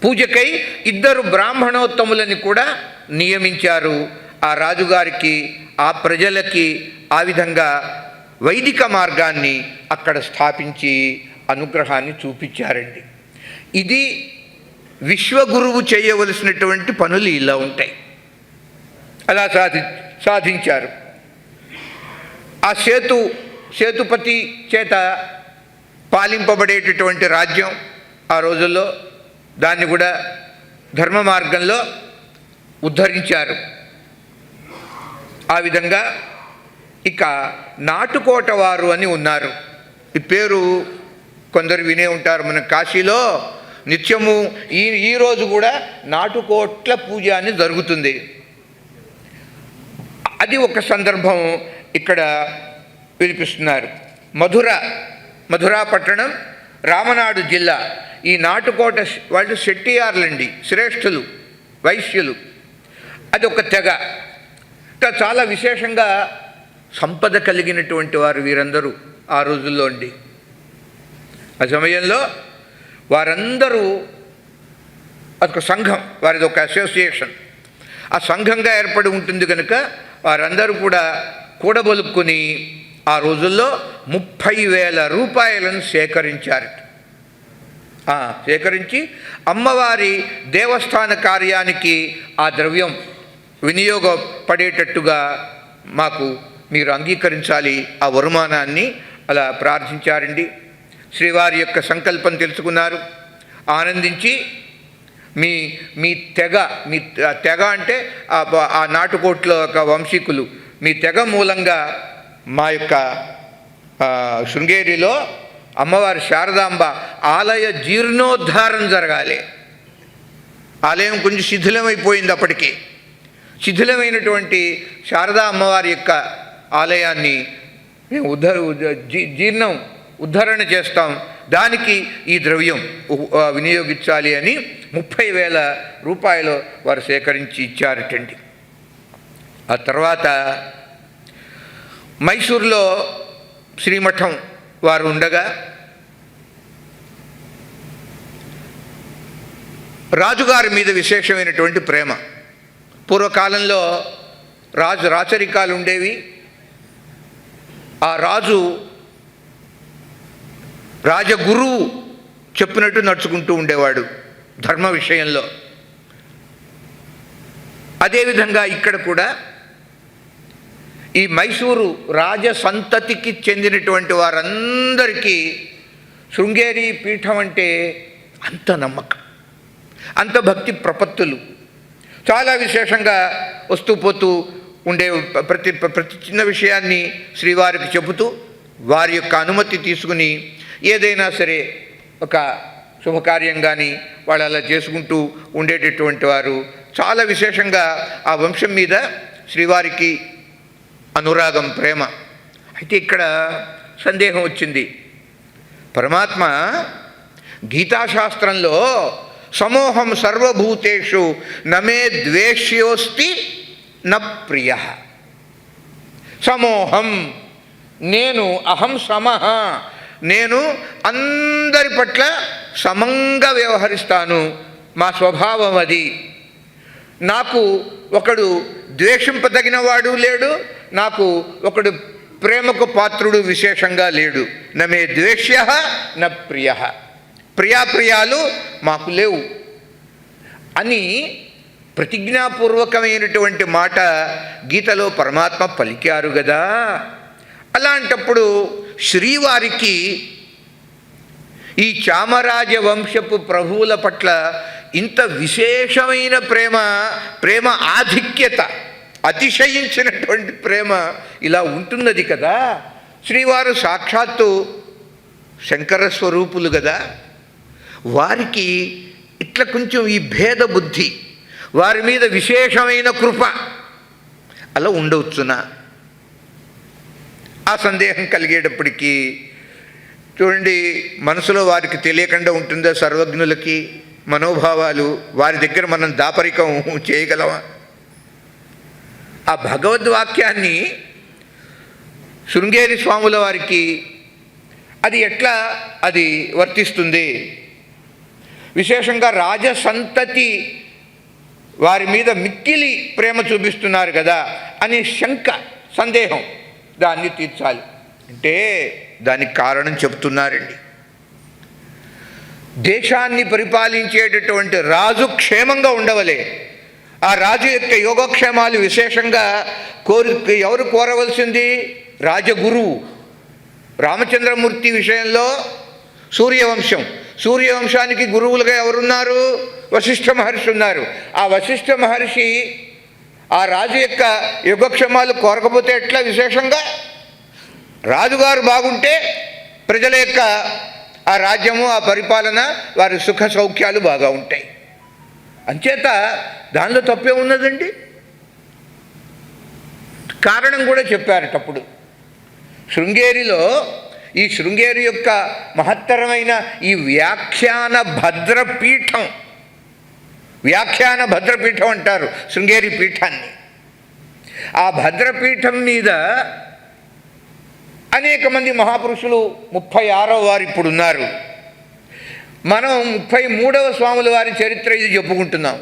పూజకై 2 బ్రాహ్మణోత్తములని కూడా నియమించారు. ఆ రాజుగారికి, ఆ ప్రజలకి ఆ విధంగా వైదిక మార్గాన్ని అక్కడ స్థాపించి అనుగ్రహాన్ని చూపించారండి. ఇది విశ్వగురువు చేయవలసినటువంటి పనులు ఇలా ఉంటాయి. అలా సాధించారు. ఆ సేతుపతి చేత పాలింపబడేటటువంటి రాజ్యం ఆ రోజుల్లో, దాన్ని కూడా ధర్మ మార్గంలో ఉద్ధరించారు. ఆ విధంగా ఇక నాటుకోట వారు అని ఉన్నారు. ఈ పేరు కొందరు వినే ఉంటారు. మన కాశీలో నిత్యము ఈరోజు కూడా నాటుకోట్ల పూజ అని జరుగుతుంది. అది ఒక సందర్భం ఇక్కడ వినిపిస్తున్నారు. మధురా పట్టణం, రామనాడు జిల్లా. ఈ నాటుకోట వాళ్ళు శెట్టియార్లండి, శ్రేష్ఠులు, వైశ్యులు. అది ఒక తెగ. చాలా విశేషంగా సంపద కలిగినటువంటి వారు వీరందరూ ఆ రోజుల్లో అండి. ఆ సమయంలో వారందరూ అదొక సంఘం, వారిది ఒక అసోసియేషన్. ఆ సంఘంగా ఏర్పడి ఉంటుంది కనుక వారందరూ కూడా కూడబలుపుకొని ఆ రోజుల్లో 30,000 రూపాయలను సేకరించారు. సేకరించి అమ్మవారి దేవస్థాన కార్యానికి ఆ ద్రవ్యం వినియోగపడేటట్టుగా మాకు మీరు అంగీకరించాలి, ఆ వరుమానాన్ని అలా ప్రార్థించారండి. శ్రీవారి యొక్క సంకల్పం తెలుసుకున్నారు. ఆనందించి మీ తెగ అంటే ఆ నాటుకోట్ల యొక్క వంశీకులు, మీ తెగ మూలంగా మా యొక్క శృంగేరిలో అమ్మవారి శారదాంబ ఆలయ జీర్ణోద్ధారం జరగాలి. ఆలయం కొంచెం శిథిలమైపోయింది. అప్పటికి శిథిలమైనటువంటి శారదా అమ్మవారి యొక్క ఆలయాన్ని మేము ఉద్ధరణ చేస్తాం, దానికి ఈ ద్రవ్యం వినియోగించాలి అని 30,000 రూపాయలు వారు సేకరించి ఇచ్చారటండి. ఆ తర్వాత మైసూర్లో శ్రీమఠం వారు ఉండగా రాజుగారి మీద విశేషమైనటువంటి ప్రేమ. పూర్వకాలంలో రాచరికాలు ఉండేవి. ఆ రాజగురువు చెప్పినట్టు నడుచుకుంటూ ఉండేవాడు ధర్మ విషయంలో. అదేవిధంగా ఇక్కడ కూడా ఈ మైసూరు రాజసంతతికి చెందినటువంటి వారందరికీ శృంగేరి పీఠం అంటే అంత నమ్మకం, అంత భక్తి ప్రపత్తులు. చాలా విశేషంగా వస్తూ పోతూ ఉండే ప్రతి చిన్న విషయాన్ని శ్రీవారికి చెబుతూ వారి యొక్క అనుమతి తీసుకుని ఏదైనా సరే ఒక శుభకార్యం కానీ వాళ్ళు అలా చేసుకుంటూ ఉండేటటువంటి వారు. చాలా విశేషంగా ఆ వంశం మీద శ్రీవారికి అనురాగం, ప్రేమ. అయితే ఇక్కడ సందేహం వచ్చింది. పరమాత్మ గీతాశాస్త్రంలో సమోహం సర్వభూతేషు నమే ద్వేష్యోస్తి న ప్రియ. సమోహం, నేను, అహం సమః, నేను అందరి పట్ల సమంగా వ్యవహరిస్తాను, మా స్వభావం అది. నాకు ఒకడు ద్వేషింపదగినవాడు లేడు, నాకు ఒకడు ప్రేమకు పాత్రుడు విశేషంగా లేడు. నమే ద్వేష్య న ప్రియ, ప్రియాప్రియాలు మాకు లేవు అని ప్రతిజ్ఞాపూర్వకమైనటువంటి మాట గీతలో పరమాత్మ పలికారు కదా. అలాంటప్పుడు శ్రీవారికి ఈ చామరాజ వంశపు ప్రభువుల పట్ల ఇంత విశేషమైన ప్రేమ ఆధిక్యత, అతిశయించినటువంటి ప్రేమ ఇలా ఉంటున్నది కదా. శ్రీవారు సాక్షాత్తు శంకర స్వరూపులు కదా. వారికి ఇట్లా కొంచెం ఈ భేద బుద్ధి, వారి మీద విశేషమైన కృప అలా ఉండవచ్చునా? ఆ సందేహం కలిగేటప్పటికీ చూడండి, మనసులో వారికి తెలియకుండా ఉంటుందా సర్వజ్ఞులకి మనోభావాలు? వారి దగ్గర మనం దాపరికం చేయగలమా? ఆ భగవద్వాక్యాన్ని శృంగేరి స్వాముల వారికి అది ఎట్లా వర్తిస్తుంది? విశేషంగా రాజసంతతి వారి మీద మిక్కిలి ప్రేమ చూపిస్తున్నారు కదా అని సందేహం, దాన్ని తీర్చాలి అంటే దానికి కారణం చెప్తున్నారండి. దేశాన్ని పరిపాలించేటటువంటి రాజు క్షేమంగా ఉండవలే. ఆ రాజు యొక్క యోగక్షేమాలు విశేషంగా ఎవరు కోరవలసింది? రాజగురువు. రామచంద్రమూర్తి విషయంలో సూర్యవంశానికి గురువులుగా ఎవరున్నారు? వశిష్ఠ మహర్షి ఉన్నారు. ఆ వశిష్ఠ మహర్షి ఆ రాజు యొక్క యోగక్షేమాలు కోరకపోతే ఎట్లా? విశేషంగా రాజుగారు బాగుంటే ప్రజల యొక్క ఆ రాజ్యము, ఆ పరిపాలన, వారి సుఖ సౌఖ్యాలు బాగా ఉంటాయి. అంచేత దానిలో తప్పే ఉన్నదండి. కారణం కూడా చెప్పారటప్పుడు శృంగేరిలో. ఈ శృంగేరి యొక్క మహత్తరమైన ఈ వ్యాఖ్యాన భద్రపీఠం అంటారు శృంగేరి పీఠాన్ని. ఆ భద్రపీఠం మీద అనేక మంది మహాపురుషులు 36వ వారు ఇప్పుడు ఉన్నారు. మనం 33వ స్వాముల వారి చరిత్ర ఇది చెప్పుకుంటున్నాం.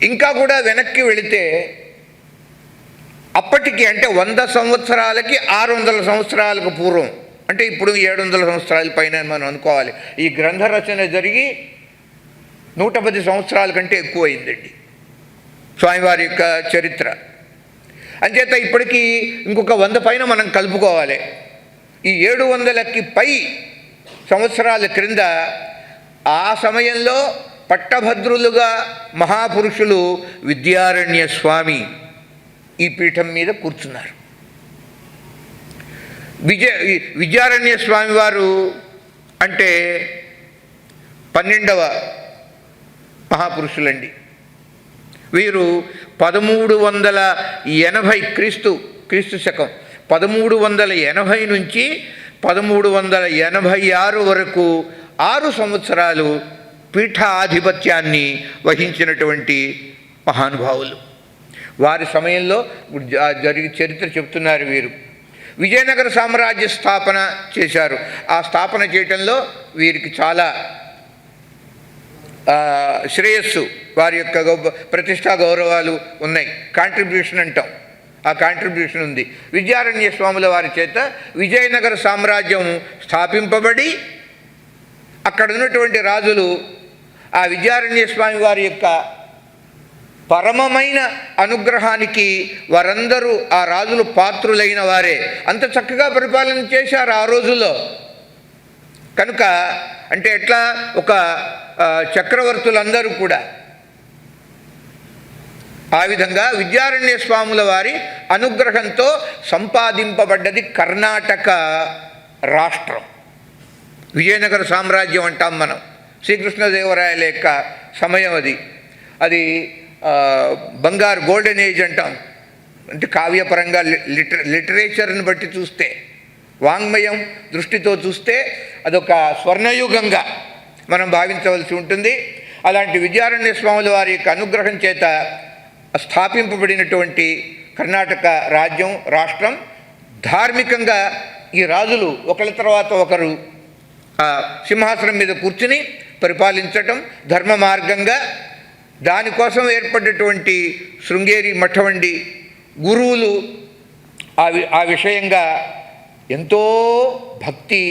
ఇంకా కూడా వెనక్కి వెళితే అప్పటికి అంటే 100 సంవత్సరాలకి 600 సంవత్సరాలకు పూర్వం, అంటే ఇప్పుడు 700 సంవత్సరాల పైన మనం అనుకోవాలి. ఈ గ్రంథ రచన జరిగి 110 సంవత్సరాల కంటే ఎక్కువైందండి స్వామివారి యొక్క చరిత్ర. అంచేత ఇప్పటికీ ఇంకొక 100 పైన మనం కలుపుకోవాలి. ఈ 700కి పై సంవత్సరాల క్రింద ఆ సమయంలో పట్టభద్రులుగా మహాపురుషులు విద్యారణ్య స్వామి ఈ పీఠం మీద కూర్చున్నారు. విద్యారణ్య స్వామి వారు అంటే 12వ మహాపురుషులండి. వీరు 1380 క్రీస్తు శకం 1380 నుంచి 1386 వరకు 6 సంవత్సరాలు పీఠాధిపత్యాన్ని వహించినటువంటి మహానుభావులు. వారి సమయంలో చరిత్ర చెప్తున్నారు. వీరు విజయనగర సామ్రాజ్య స్థాపన చేశారు. ఆ స్థాపన చేయటంలో వీరికి చాలా శ్రేయస్సు, వారి యొక్క ప్రతిష్టా గౌరవాలు ఉన్నాయి. కాంట్రిబ్యూషన్ అంటాం, ఆ కాంట్రిబ్యూషన్ ఉంది. విద్యారణ్య స్వాముల వారి చేత విజయనగర సామ్రాజ్యం స్థాపింపబడి అక్కడ ఉన్నటువంటి రాజులు ఆ విద్యారణ్య స్వామి వారి యొక్క పరమమైన అనుగ్రహానికి వారందరూ ఆ రాజులు పాత్రులైన వారే. అంత చక్కగా పరిపాలన చేశారు ఆ రోజుల్లో. కనుక అంటే ఎట్లా ఒక చక్రవర్తులందరూ కూడా ఆ విధంగా విద్యారణ్య స్వాముల వారి అనుగ్రహంతో సంపాదింపబడ్డది కర్ణాటక రాష్ట్రం. విజయనగర సామ్రాజ్యం అంటాం మనం. శ్రీకృష్ణదేవరాయల యొక్క సమయం అది బంగారు గోల్డెన్ ఏజ్ అంటాం. అంటే కావ్యపరంగా లిటరేచర్ని బట్టి చూస్తే, వాంగ్మయం దృష్టితో చూస్తే అదొక స్వర్ణయుగంగా మనం భావించవలసి ఉంటుంది. అలాంటి విద్యారణ్య స్వాముల వారి యొక్క అనుగ్రహం చేత స్థాపింపబడినటువంటి కర్ణాటక రాష్ట్రం ధార్మికంగా ఈ రాజులు ఒకరి తర్వాత ఒకరు సింహాసనం మీద కూర్చుని పరిపాలించటం ధర్మ మార్గంగా. దానికోసం ఏర్పడినటువంటి శృంగేరి మఠవండి గురువులు ఆ విషయంగా ఎంతో భక్తి,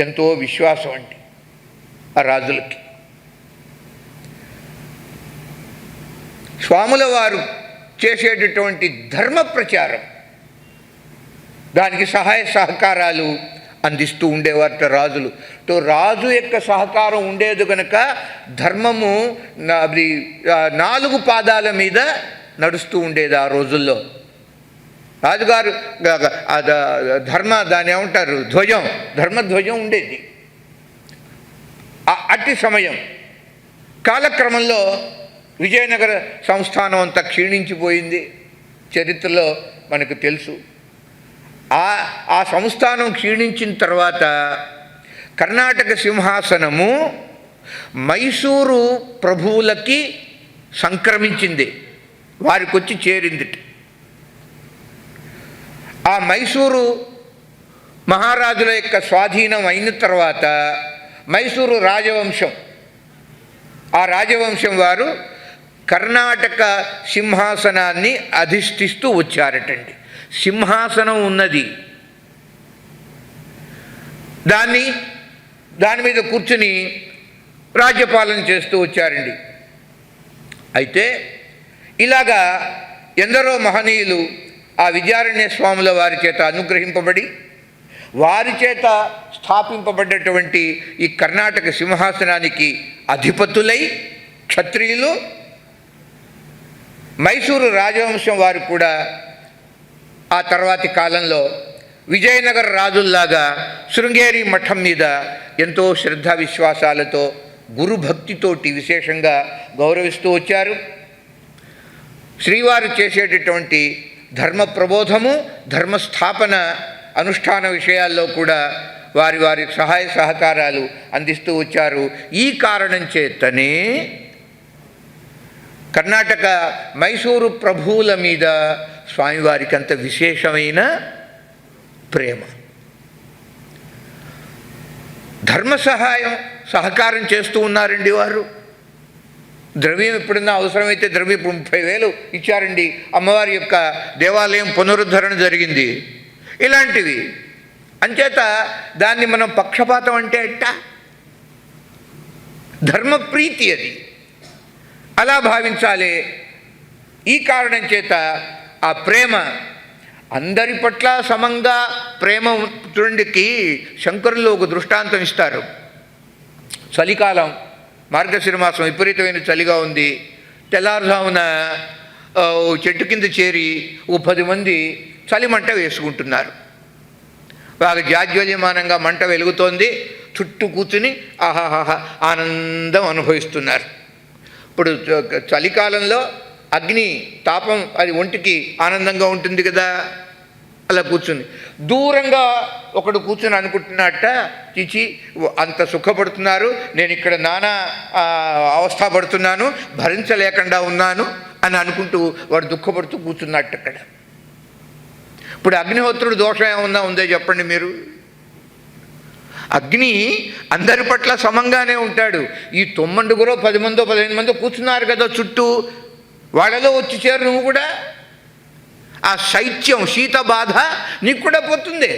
ఎంతో విశ్వాసం అండి ఆ రాజులకి. స్వాముల వారు చేసేటటువంటి ధర్మ ప్రచారం, దానికి సహాయ సహకారాలు అందిస్తూ ఉండేవారట రాజులు. రాజు యొక్క సహకారం ఉండేది కనుక ధర్మము 4 పాదాల మీద నడుస్తూ ఉండేది ఆ రోజుల్లో. రాజుగారు దాన్ని ఏమంటారు, ధర్మధ్వజం ఉండేది. అట్టి సమయం కాలక్రమంలో విజయనగర సంస్థానం అంతా క్షీణించిపోయింది. చరిత్రలో మనకు తెలుసు. ఆ సంస్థానం క్షీణించిన తర్వాత కర్ణాటక సింహాసనము మైసూరు ప్రభువులకి సంక్రమించింది, వారికి వచ్చి చేరింది. ఆ మైసూరు మహారాజుల యొక్క స్వాధీనం అయిన తర్వాత మైసూరు రాజవంశం ఆ రాజవంశం వారు కర్ణాటక సింహాసనాన్ని అధిష్ఠిస్తూ వచ్చారటండి. సింహాసనం ఉన్నది, దాని మీద కూర్చుని రాజ్యపాలన చేస్తూ వచ్చారండి. అయితే ఇలాగా ఎందరో మహనీయులు ఆ విద్యారణ్య స్వాముల వారి చేత అనుగ్రహింపబడి వారి చేత స్థాపింపబడ్డటువంటి ఈ కర్ణాటక సింహాసనానికి అధిపతులై క్షత్రియులు, మైసూరు రాజవంశం వారు కూడా ఆ తర్వాతి కాలంలో విజయనగర రాజుల్లాగా శృంగేరి మఠం మీద ఎంతో శ్రద్ధా విశ్వాసాలతో గురుభక్తితోటి విశేషంగా గౌరవిస్తూ వచ్చారు. శ్రీవారు చేసేటటువంటి ధర్మ ప్రబోధము, ధర్మస్థాపన అనుష్ఠాన విషయాల్లో కూడా వారి సహాయ సహకారాలు అందిస్తూ వచ్చారు. ఈ కారణం చేతనే కర్ణాటక మైసూరు ప్రభువుల మీద స్వామివారికి అంత విశేషమైన ప్రేమ. ధర్మ సహకారం చేస్తూ ఉన్నారండి వారు. ద్రవ్యం ఎప్పుడన్నా అవసరమైతే ద్రవ్యం 30,000 ఇచ్చారండి. అమ్మవారి యొక్క దేవాలయం పునరుద్ధరణ జరిగింది. ఇలాంటివి అంచేత దాన్ని మనం పక్షపాతం అంటే ఎట్టా? ధర్మప్రీతి అది, అలా భావించాలి. ఈ కారణం చేత ఆ ప్రేమ అందరి పట్ల సమంగా ప్రేమ చూడండికి శంకరులు ఒక దృష్టాంతం ఇస్తారు. చలికాలం, మార్గశిర మాసం, విపరీతమైన చలిగా ఉంది. తెల్లారుజామున చెట్టు కింద చేరి 10 మంది చలిమంట వేసుకుంటున్నారు. బాగా జాజ్వల్యమానంగా మంట వెలుగుతోంది. చుట్టూ కూర్చుని ఆహాహా ఆనందం అనుభవిస్తున్నారు. ఇప్పుడు చలికాలంలో అగ్ని తాపం అది ఒంటికి ఆనందంగా ఉంటుంది కదా, అలా కూర్చుని దూరంగా ఒకడు కూర్చుని అనుకుంటున్నట్ట, చిచి అంత సుఖపడుతున్నారు, నేను ఇక్కడ నానా అవస్థపడుతున్నాను, భరించలేకుండా ఉన్నాను అని అనుకుంటూ వాడు దుఃఖపడుతూ కూర్చున్నట్టు అక్కడ. ఇప్పుడు అగ్నిహోత్రుడు దోషం ఏమన్నా ఉందో చెప్పండి మీరు? అగ్ని అందరి పట్ల సమంగానే ఉంటాడు. ఈ 9 10 మందో 15 మందో కూర్చున్నారు కదా చుట్టూ, వాళ్ళలో వచ్చి చేరు నువ్వు కూడా. ఆ శైత్యం, శీత బాధ నీకు కూడా పోతుంది.